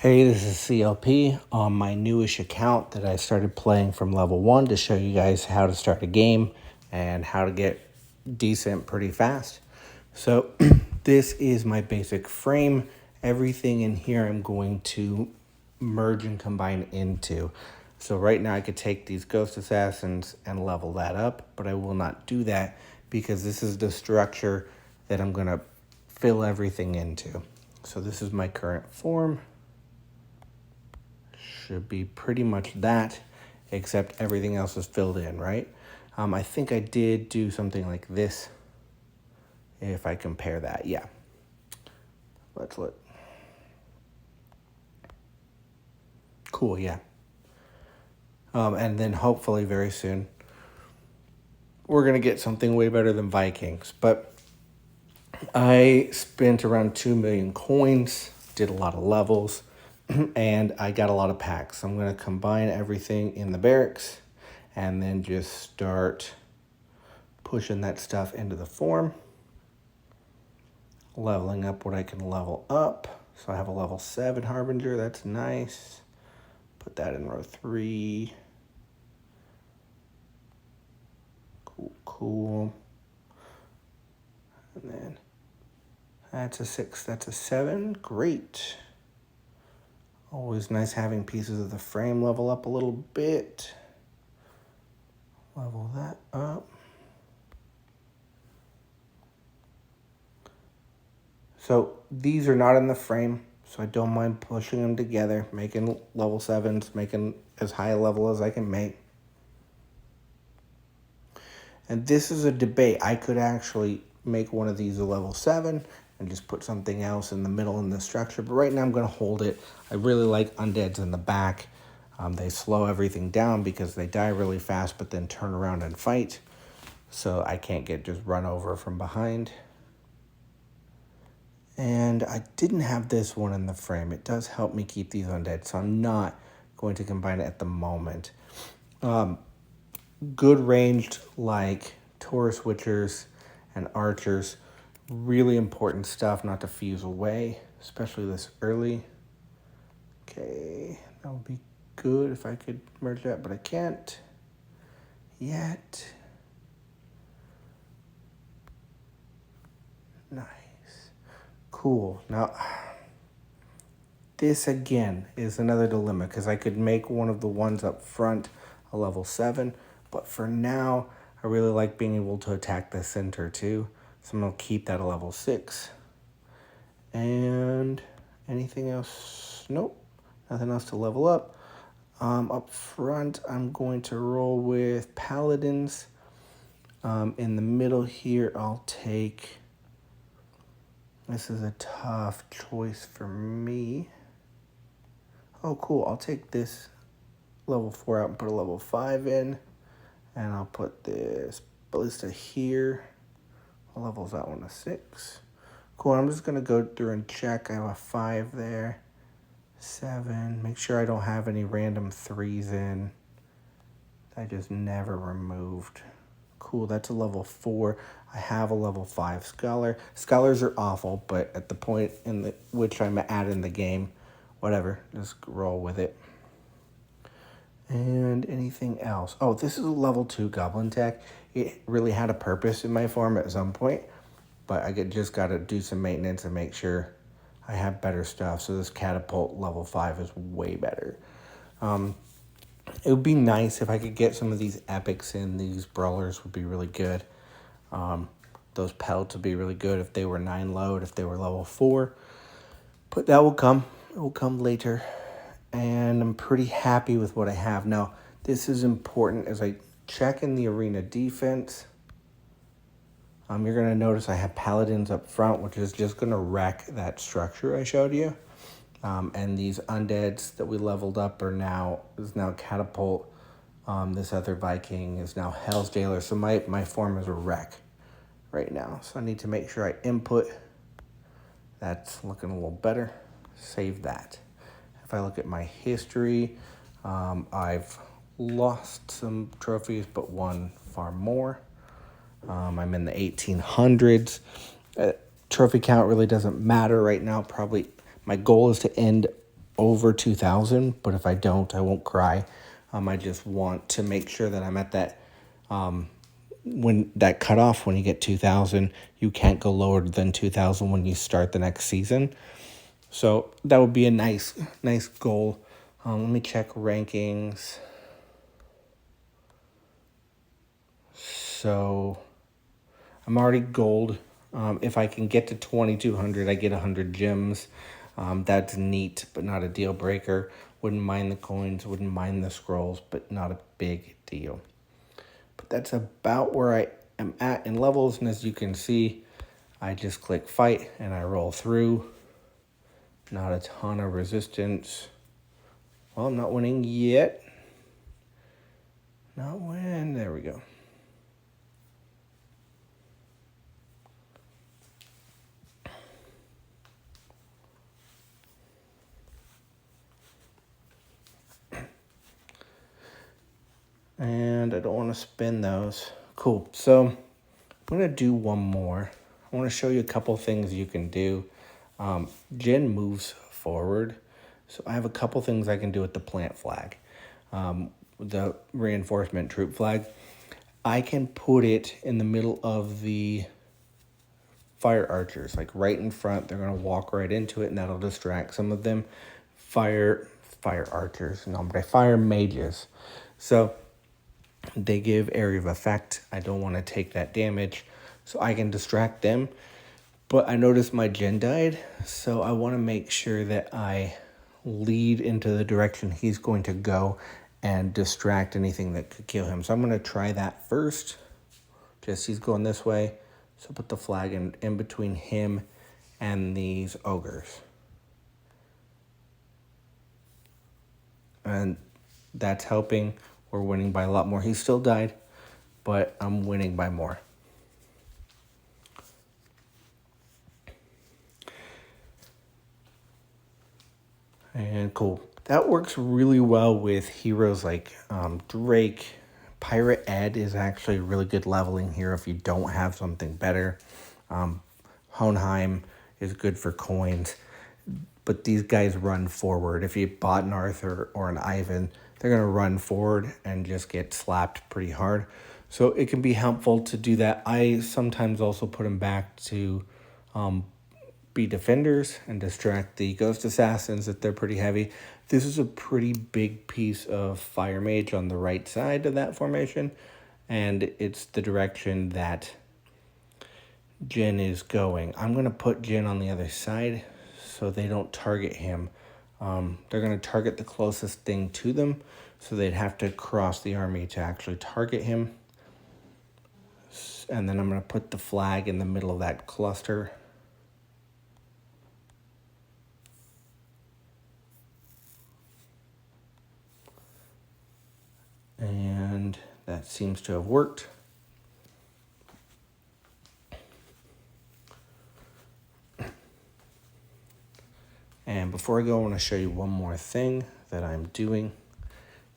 Hey, this is CLP on my newish account that I started playing from level 1 to show you guys how to start a game and how to get decent pretty fast. So this is my basic frame. Everything in here I'm going to merge and combine into. So right now I could take these Ghost Assassins and level that up, but I will not do that because this is the structure that I'm going to fill everything into. So this is my current form. Should be pretty much that, except everything else is filled in, right? I think I did do something like this. If I compare that, yeah. Let's look. Cool, yeah. And then hopefully very soon, we're going to get something way better than Vikings. But I spent around 2 million coins, did a lot of levels, and I got a lot of packs. I'm going to combine everything in the barracks and then just start pushing that stuff into the form. Leveling up what I can level up. So I have a level 7 Harbinger. That's nice. Put that in row 3. Cool. And then that's a 6. That's a 7. Great. Always nice having pieces of the frame level up a little bit. Level that up. So these are not in the frame, so I don't mind pushing them together, making level 7s, making as high a level as I can make. And this is a debate. I could actually make one of these a level 7 and just put something else in the middle in the structure. But right now I'm going to hold it. I really like undeads in the back. They slow everything down because they die really fast, but then turn around and fight. So I can't get just run over from behind. And I didn't have this one in the frame. It does help me keep these undead, so I'm not going to combine it at the moment. Good ranged like Taurus Witchers and Archers. Really important stuff not to fuse away, especially this early. Okay, that would be good if I could merge that, but I can't yet. Nice. Cool. Now, this again is another dilemma because I could make one of the ones up front a level 7, but for now, I really like being able to attack the center too. So I'm going to keep that a level 6. And anything else? Nope. Nothing else to level up. Up front, I'm going to roll with Paladins. In the middle here, I'll take... This is a tough choice for me. Oh, cool. I'll take this level 4 out and put a level 5 in. And I'll put this Ballista here. What level is that one? A 6. Cool. I'm just going to go through and check. I have a 5 there. 7. Make sure I don't have any random 3s in. I just never removed. Cool. That's a level 4. I have a level 5 Scholar. Scholars are awful, but at the point in which I'm at in the game, whatever. Just roll with it. And anything else? Oh, this is a level 2 Goblin Tech. It really had a purpose in my form at some point, but I just got to do some maintenance and make sure I have better stuff. So this Catapult level 5 is way better. It would be nice if I could get some of these epics in. These brawlers would be really good. Those pelts would be really good if they were 9 load, if they were level 4. But that will come. It will come later. And I'm pretty happy with what I have. Now, this is important as I check in the arena defense. You're going to notice I have Paladins up front, which is just going to wreck that structure I showed you. And these undeads that we leveled up is now Catapult. This other Viking is now Hell's Jailer. So my form is a wreck right now. So I need to make sure I input. That's looking a little better. Save that. If I look at my history, I've lost some trophies, but won far more. I'm in the 1800s. Trophy count really doesn't matter right now. Probably my goal is to end over 2,000, but if I don't, I won't cry. I just want to make sure that I'm at that when that cutoff when you get 2,000. You can't go lower than 2,000 when you start the next season. So that would be a nice goal. Let me check rankings. So I'm already gold. If I can get to 2,200, I get 100 gems. That's neat, but not a deal breaker. Wouldn't mind the coins, wouldn't mind the scrolls, but not a big deal. But that's about where I am at in levels. And as you can see, I just click fight and I roll through. Not a ton of resistance. Well, I'm not winning yet. Not win. There we go. And I don't want to spin those. Cool. So I'm going to do one more. I want to show you a couple things you can do. Jin moves forward. So I have a couple things I can do with the plant flag. The reinforcement troop flag. I can put it in the middle of the fire archers, like right in front. They're going to walk right into it, and that'll distract some of them. Fire archers. No, but fire mages. So they give area of effect. I don't want to take that damage, so I can distract them. But I noticed my Jin died, so I want to make sure that I lead into the direction he's going to go and distract anything that could kill him. So I'm going to try that first. Just he's going this way, so put the flag in between him and these ogres. And that's helping. We're winning by a lot more. He still died, but I'm winning by more. And cool. That works really well with heroes like Drake. Pirate Ed is actually a really good leveling hero if you don't have something better. Hohenheim is good for coins. But these guys run forward. If you bought an Arthur or an Ivan, they're going to run forward and just get slapped pretty hard. So it can be helpful to do that. I sometimes also put them back to be defenders and distract the ghost assassins if they're pretty heavy. This is a pretty big piece of fire mage on the right side of that formation, and it's the direction that Jin is going. I'm going to put Jin on the other side so they don't target him. They're going to target the closest thing to them, so they'd have to cross the army to actually target him. And then I'm going to put the flag in the middle of that cluster. And that seems to have worked. And before I go, I want to show you one more thing that I'm doing.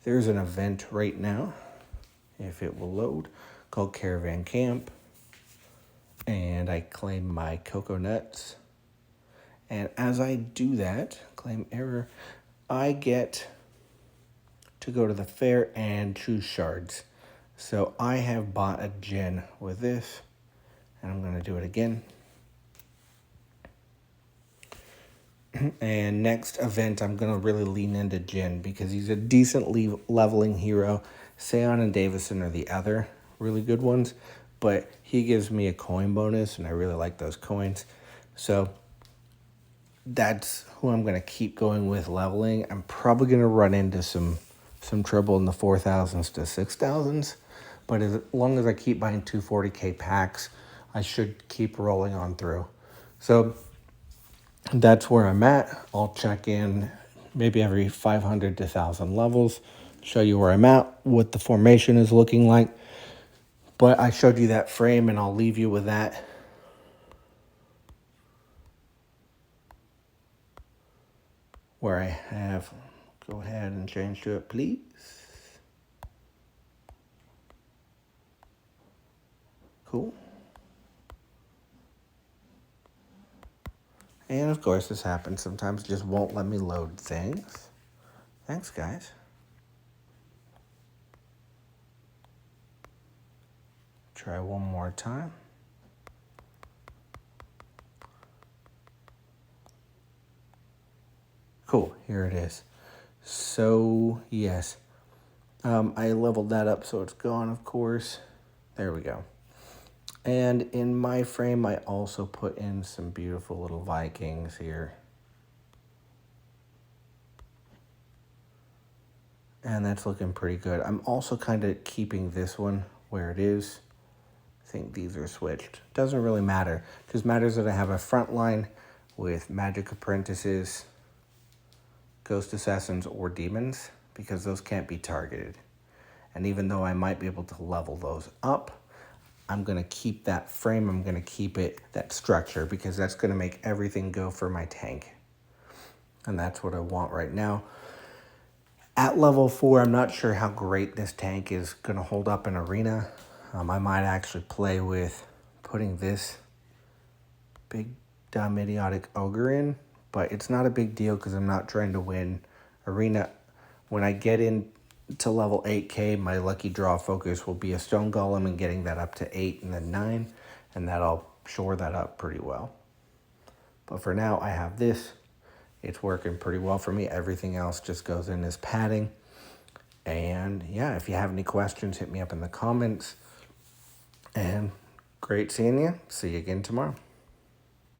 There's an event right now, if it will load, called Caravan Camp. And I claim my cocoa nuts. And as I do that, claim error, I get to go to the fair and choose shards. So I have bought a Jin with this, and I'm going to do it again. And next event, I'm going to really lean into Jin because he's a decent leveling hero. Seon and Davison are the other really good ones, but he gives me a coin bonus, and I really like those coins. So that's who I'm going to keep going with leveling. I'm probably going to run into some trouble in the 4,000s to 6,000s, but as long as I keep buying 240k packs, I should keep rolling on through. So that's where I'm at. I'll check in maybe every 500 to 1,000 levels, show you where I'm at, what the formation is looking like. But I showed you that frame, and I'll leave you with that. Where I have, go ahead and change to it, please. Cool. And of course, this happens sometimes, it just won't let me load things. Thanks, guys. Try one more time. Cool, here it is. So, yes. I leveled that up so it's gone, of course. There we go. And in my frame, I also put in some beautiful little Vikings here. And that's looking pretty good. I'm also kind of keeping this one where it is. I think these are switched. Doesn't really matter. It just matters that I have a front line with Magic Apprentices, Ghost Assassins, or Demons, because those can't be targeted. And even though I might be able to level those up, I'm going to keep that frame, I'm going to keep it, that structure, because that's going to make everything go for my tank. And that's what I want right now. At level 4, I'm not sure how great this tank is going to hold up in Arena. I might actually play with putting this big dumb idiotic ogre in, but it's not a big deal because I'm not trying to win Arena. When I get into level 8k, my lucky draw focus will be a stone golem and getting that up to 8 and then 9, and that'll shore that up pretty well. But for now, I have this. It's working pretty well for me. Everything else just goes in as padding. And yeah, if you have any questions, hit me up in the comments. And great seeing you. See you again tomorrow.